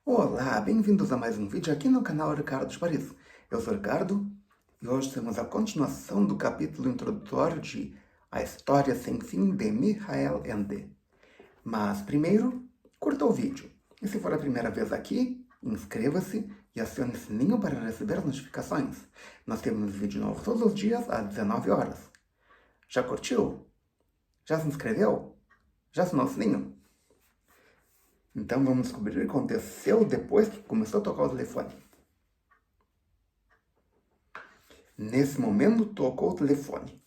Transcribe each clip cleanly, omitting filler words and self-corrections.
Olá, bem-vindos a mais um vídeo aqui no canal Ricardo de Paris. Eu sou o Ricardo e hoje temos a continuação do capítulo introdutório de A História Sem Fim de Michael Ende. Mas primeiro, curta o vídeo. E se for a primeira vez aqui, inscreva-se e acione o sininho para receber as notificações. Nós temos vídeo novo todos os dias às 19 horas. Já curtiu? Já se inscreveu? Já assinou o sininho? Então vamos descobrir o que aconteceu depois que começou a tocar o telefone. Nesse momento tocou o telefone.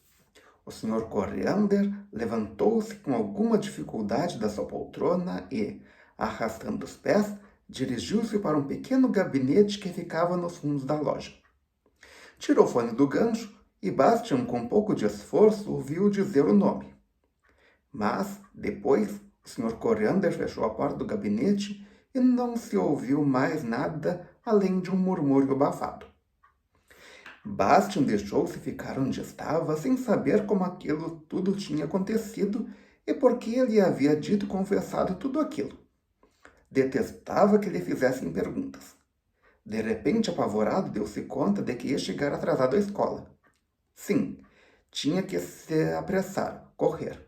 O Sr. Coriander levantou-se com alguma dificuldade da sua poltrona e, arrastando os pés, dirigiu-se para um pequeno gabinete que ficava nos fundos da loja. Tirou o fone do gancho e Bastian, com um pouco de esforço, ouviu dizer o nome. Mas, depois, o Sr. Coriander fechou a porta do gabinete e não se ouviu mais nada além de um murmúrio abafado. Bastian deixou-se ficar onde estava, sem saber como aquilo tudo tinha acontecido e por que ele havia dito e confessado tudo aquilo. Detestava que lhe fizessem perguntas. De repente, apavorado, deu-se conta de que ia chegar atrasado à escola. Sim, tinha que se apressar, correr.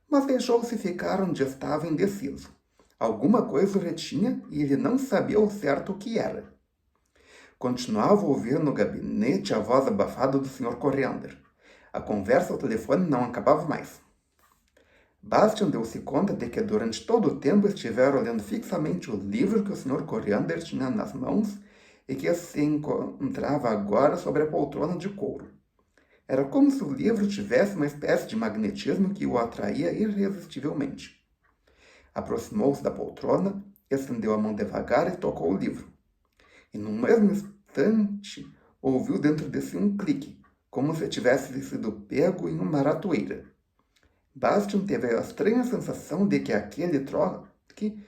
Mas deixou-se ficar onde estava indeciso. Alguma coisa o retinha e ele não sabia ao certo o que era. Continuava a ouvir no gabinete a voz abafada do Sr. Coriander. A conversa ao telefone não acabava mais. Bastian deu-se conta de que durante todo o tempo estivera olhando fixamente o livro que o Sr. Coriander tinha nas mãos e que se encontrava agora sobre a poltrona de couro. Era como se o livro tivesse uma espécie de magnetismo que o atraía irresistivelmente. Aproximou-se da poltrona, estendeu a mão devagar e tocou o livro. E no mesmo instante ouviu dentro de si um clique, como se tivesse sido pego em uma ratoeira. Bastian teve a estranha sensação de que aquele troque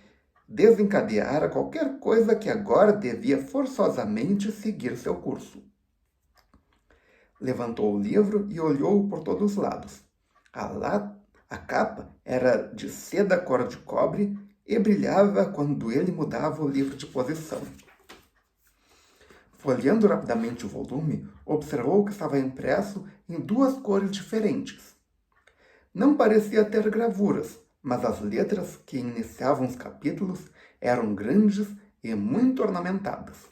desencadeara qualquer coisa que agora devia forçosamente seguir seu curso. Levantou o livro e olhou por todos os lados. A capa era de seda cor de cobre e brilhava quando ele mudava o livro de posição. Folheando rapidamente o volume, observou que estava impresso em duas cores diferentes. Não parecia ter gravuras, mas as letras que iniciavam os capítulos eram grandes e muito ornamentadas.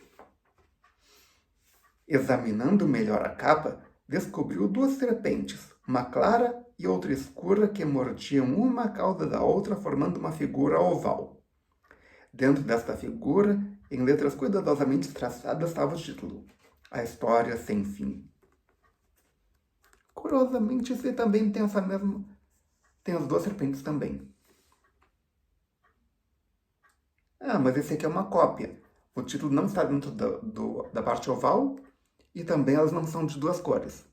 Examinando melhor a capa, descobriu duas serpentes, uma clara e outra escura, que mordiam uma a cauda da outra, formando uma figura oval. Dentro desta figura, em letras cuidadosamente traçadas, estava o título: A História Sem Fim. Curiosamente, esse também tem essa mesma... Tem as duas serpentes também. Ah, mas esse aqui é uma cópia. O título não está dentro da parte oval e também elas não são de duas cores.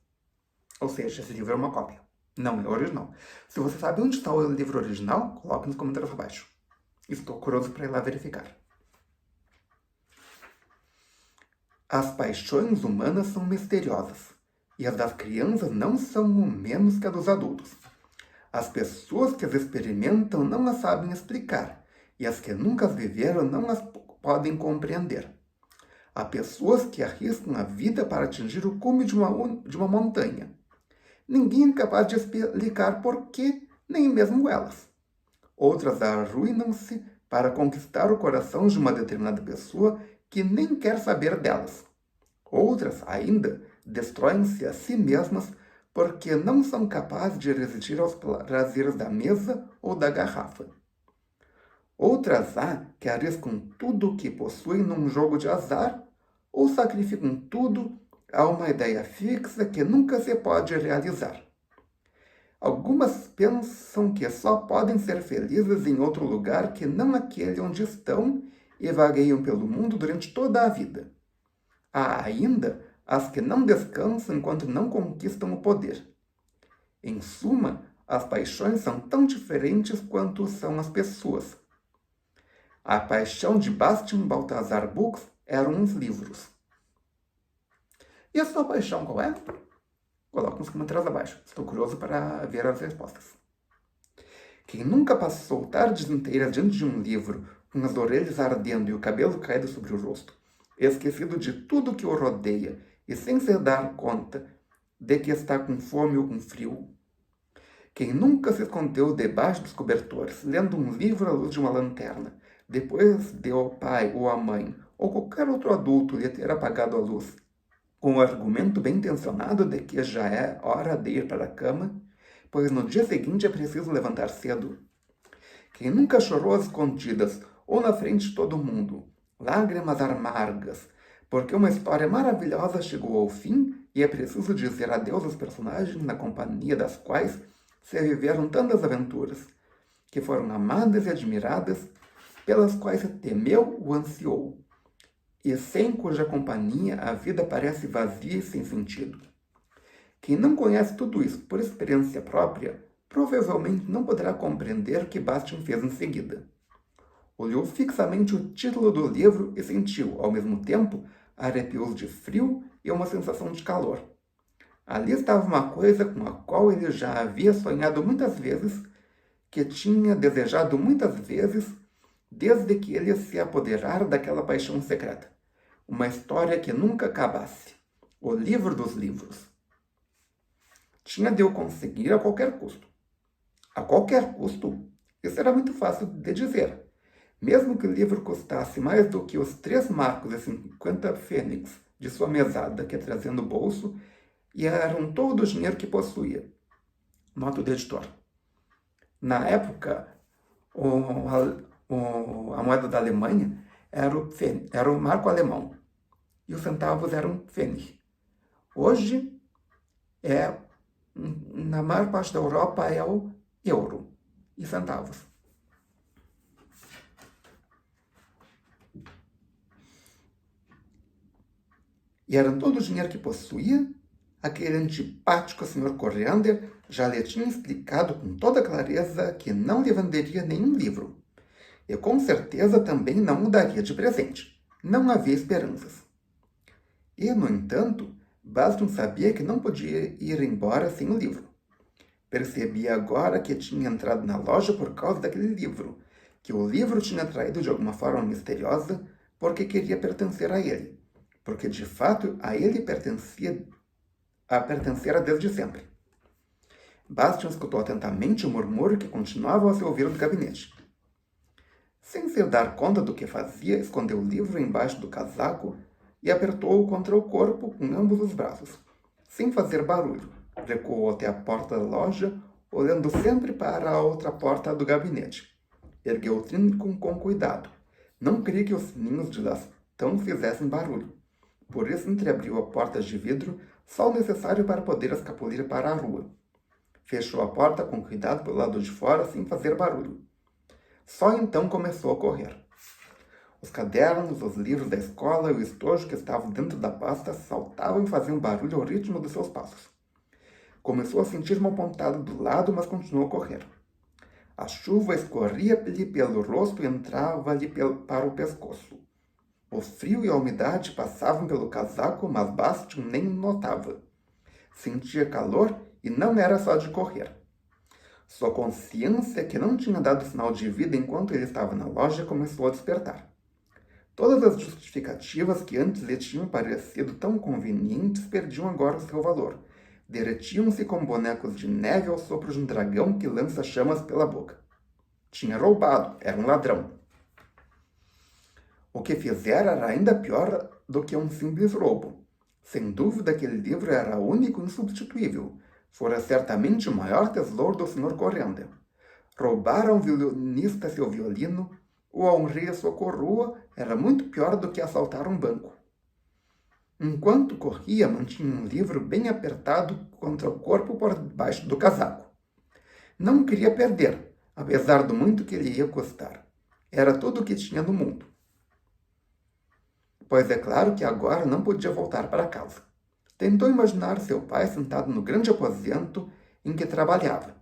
Ou seja, esse livro é uma cópia. Não é o original. Se você sabe onde está o livro original, coloque nos comentários abaixo. Estou curioso para ir lá verificar. As paixões humanas são misteriosas, e as das crianças não são o menos que as dos adultos. As pessoas que as experimentam não as sabem explicar, e as que nunca as viveram não as podem compreender. Há pessoas que arriscam a vida para atingir o cume de uma montanha. Ninguém é capaz de explicar por quê, nem mesmo elas. Outras arruinam-se para conquistar o coração de uma determinada pessoa que nem quer saber delas. Outras, ainda, destroem-se a si mesmas porque não são capazes de resistir aos prazeres da mesa ou da garrafa. Outras há que arriscam tudo o que possuem num jogo de azar ou sacrificam tudo a uma ideia fixa que nunca se pode realizar. Algumas pensam que só podem ser felizes em outro lugar que não aquele onde estão e vagueiam pelo mundo durante toda a vida. Há ainda as que não descansam enquanto não conquistam o poder. Em suma, as paixões são tão diferentes quanto são as pessoas. A paixão de Bastian Balthazar Books eram os livros. E a sua paixão qual é? Coloque nos comentários abaixo. Estou curioso para ver as respostas. Quem nunca passou tardes inteiras diante de um livro com as orelhas ardendo e o cabelo caído sobre o rosto, esquecido de tudo que o rodeia e sem se dar conta de que está com fome ou com frio. Quem nunca se escondeu debaixo dos cobertores, lendo um livro à luz de uma lanterna, depois de o pai ou a mãe ou qualquer outro adulto lhe ter apagado a luz, com o argumento bem intencionado de que já é hora de ir para a cama, pois no dia seguinte é preciso levantar cedo. Quem nunca chorou às escondidas ou na frente de todo mundo, lágrimas amargas, porque uma história maravilhosa chegou ao fim e é preciso dizer adeus aos personagens na companhia das quais se viveram tantas aventuras, que foram amadas e admiradas, pelas quais se temeu ou ansiou, e sem cuja companhia a vida parece vazia e sem sentido. Quem não conhece tudo isso por experiência própria, provavelmente não poderá compreender o que Bastian fez em seguida. Olhou fixamente o título do livro e sentiu, ao mesmo tempo, arrepios de frio e uma sensação de calor. Ali estava uma coisa com a qual ele já havia sonhado muitas vezes, que tinha desejado muitas vezes, desde que ele se apoderara daquela paixão secreta. Uma história que nunca acabasse. O livro dos livros. Tinha de o conseguir a qualquer custo. A qualquer custo? Isso era muito fácil de dizer. Mesmo que o livro custasse mais do que os 3 marcos e 50 fênix de sua mesada que trazia no bolso, e eram todo o dinheiro que possuía. Nota do editor. Na época, a moeda da Alemanha era o marco alemão e os centavos eram Pfennig. Hoje, na maior parte da Europa, é o euro e centavos. E era todo o dinheiro que possuía. Aquele antipático Sr. Coriander já lhe tinha explicado com toda clareza que não lhe venderia nenhum livro. E com certeza também não o daria de presente. Não havia esperanças. E, no entanto, Bastian sabia que não podia ir embora sem o livro. Percebia agora que tinha entrado na loja por causa daquele livro, que o livro tinha atraído de alguma forma misteriosa porque queria pertencer a ele, porque de fato a ele pertencera desde sempre. Bastian escutou atentamente o murmúrio que continuava a se ouvir do gabinete. Sem se dar conta do que fazia, escondeu o livro embaixo do casaco e apertou-o contra o corpo com ambos os braços, sem fazer barulho. Recuou até a porta da loja, olhando sempre para a outra porta do gabinete. Ergueu o trinco com cuidado. Não queria que os sininhos de lastão fizessem barulho. Por isso entreabriu a porta de vidro, só o necessário para poder escapulir para a rua. Fechou a porta com cuidado pelo lado de fora, sem fazer barulho. Só então começou a correr. Os cadernos, os livros da escola e o estojo que estavam dentro da pasta saltavam e faziam barulho ao ritmo dos seus passos. Começou a sentir uma pontada do lado, mas continuou a correr. A chuva escorria-lhe pelo rosto e entrava-lhe para o pescoço. O frio e a umidade passavam pelo casaco, mas Bastian nem notava. Sentia calor e não era só de correr. Sua consciência, que não tinha dado sinal de vida enquanto ele estava na loja, começou a despertar. Todas as justificativas que antes lhe tinham parecido tão convenientes perdiam agora o seu valor. Derretiam-se como bonecos de neve ao sopro de um dragão que lança chamas pela boca. Tinha roubado, era um ladrão. O que fizera era ainda pior do que um simples roubo. Sem dúvida, aquele livro era único e insubstituível. Fora certamente o maior tesouro do Sr. Coriander. Roubar a um violinista seu violino ou a um rei a sua coroa era muito pior do que assaltar um banco. Enquanto corria, mantinha um livro bem apertado contra o corpo por debaixo do casaco. Não queria perder, apesar do muito que lhe ia custar. Era tudo o que tinha no mundo. Pois é claro que agora não podia voltar para casa. Tentou imaginar seu pai sentado no grande aposento em que trabalhava.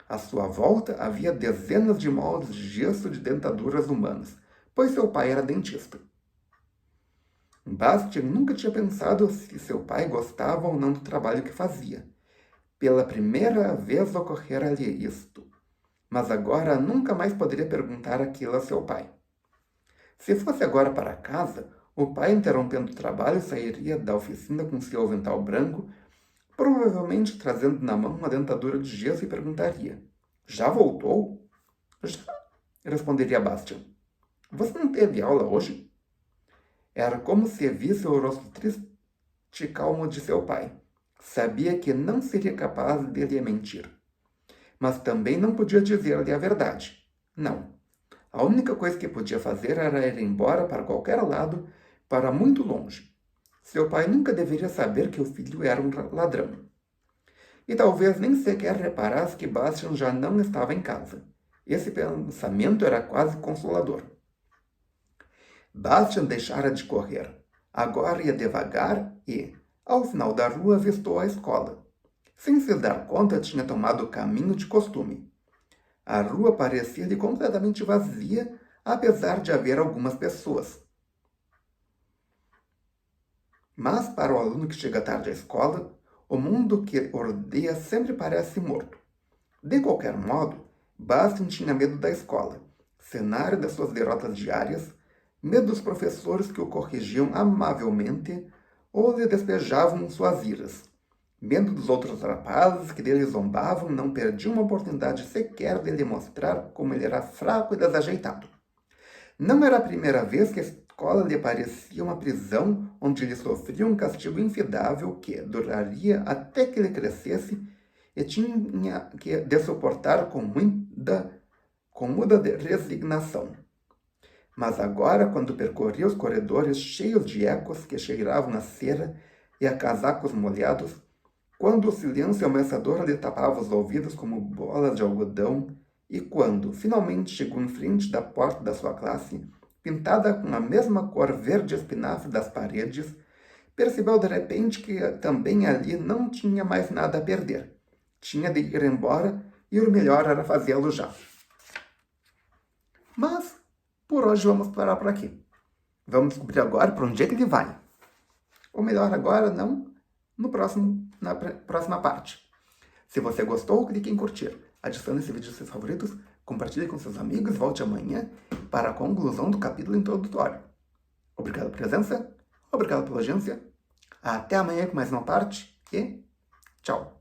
À sua volta havia dezenas de moldes de gesso de dentaduras humanas, pois seu pai era dentista. Bastian nunca tinha pensado se seu pai gostava ou não do trabalho que fazia. Pela primeira vez ocorrera-lhe isto. Mas agora nunca mais poderia perguntar aquilo a seu pai. Se fosse agora para casa, o pai, interrompendo o trabalho, sairia da oficina com seu avental branco, provavelmente trazendo na mão uma dentadura de gesso, e perguntaria: Já voltou? Já, responderia Bastian. Você não teve aula hoje? Era como se visse o rosto triste e calmo de seu pai. Sabia que não seria capaz de lhe mentir. Mas também não podia dizer-lhe a verdade. Não. A única coisa que podia fazer era ir embora para qualquer lado, para muito longe. Seu pai nunca deveria saber que o filho era um ladrão. E talvez nem sequer reparasse que Bastian já não estava em casa. Esse pensamento era quase consolador. Bastian deixara de correr. Agora ia devagar e, ao final da rua, avistou a escola. Sem se dar conta, tinha tomado o caminho de costume. A rua parecia-lhe completamente vazia, apesar de haver algumas pessoas. Mas para o aluno que chega tarde à escola, o mundo que o rodeia sempre parece morto. De qualquer modo, Bastian tinha medo da escola, cenário das suas derrotas diárias, medo dos professores que o corrigiam amavelmente ou lhe despejavam suas iras, medo dos outros rapazes que dele zombavam e não perdiam uma oportunidade sequer de lhe mostrar como ele era fraco e desajeitado. Não era a primeira vez que a escola lhe parecia uma prisão onde ele sofria um castigo infidável que duraria até que ele crescesse e tinha que de suportar com muda resignação. Mas agora, quando percorria os corredores cheios de ecos que cheiravam a cera e a casacos molhados, quando o silêncio ameaçador lhe tapava os ouvidos como bolas de algodão, e quando, finalmente, chegou em frente da porta da sua classe, pintada com a mesma cor verde espinafre das paredes, percebeu de repente que também ali não tinha mais nada a perder. Tinha de ir embora e o melhor era fazê-lo já. Mas, por hoje, vamos parar por aqui. Vamos descobrir agora para onde é que ele vai. Ou melhor, agora não, na próxima parte. Se você gostou, clique em curtir. Adicione esse vídeo aos seus favoritos, compartilhe com seus amigos e volte amanhã para a conclusão do capítulo introdutório. Obrigado pela presença, obrigado pela audiência. Até amanhã com mais uma parte e tchau!